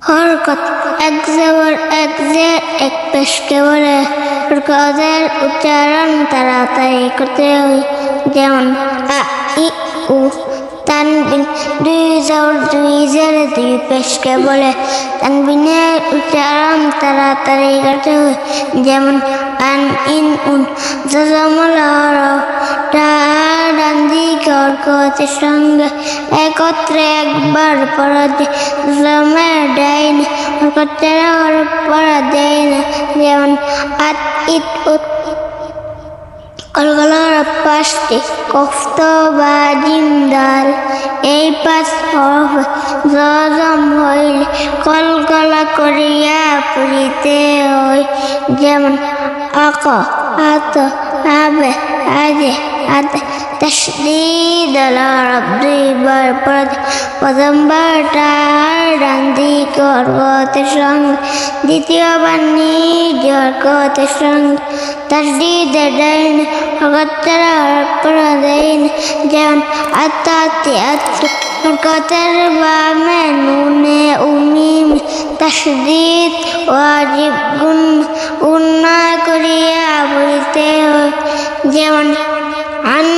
হরকত এক জবর এক জের এক পেশকে বলে হরকতের উচ্চারণ তাড়াতাড়ি করতে হয়, যেমন আ ই উ। তানবিন দুই জবর দুই জের দুই পেশকে বলে তানবিনের উচ্চারণ তাড়াতাড়ি করতে হয়, যেমন আন ইন উন। জজমল হরফ ডান দিকে হরকতের সঙ্গে একত্রে একবার পড়া যায়, জজমের ডাইনে হরকতের হরফ পড়া যায় না, যেমন আত ইত উত। কলকলার পাঁচটি কফত বা জিম দাল, এই পাঁচ হরফ জজম হইলে কলকলা করিয়া পড়িতে হয়, যেমন আক আত আবে আজে আতে। তাশদীদ হরফ দুইবার পড়া যায়, প্রথমবার ডান দিকে হরকতের সঙ্গে, দ্বিতীয়বার নিজ হরকতের সঙ্গে। তাশদীদের ডাইনে হরকতের হরফ পড়া যায় না, যেমন আতাতে আতু। হরকতের বামে নুনে উমিম তাশদীদ ওয়াজিব গুন্না করিয়া পড়িতে হয়, যেমন আন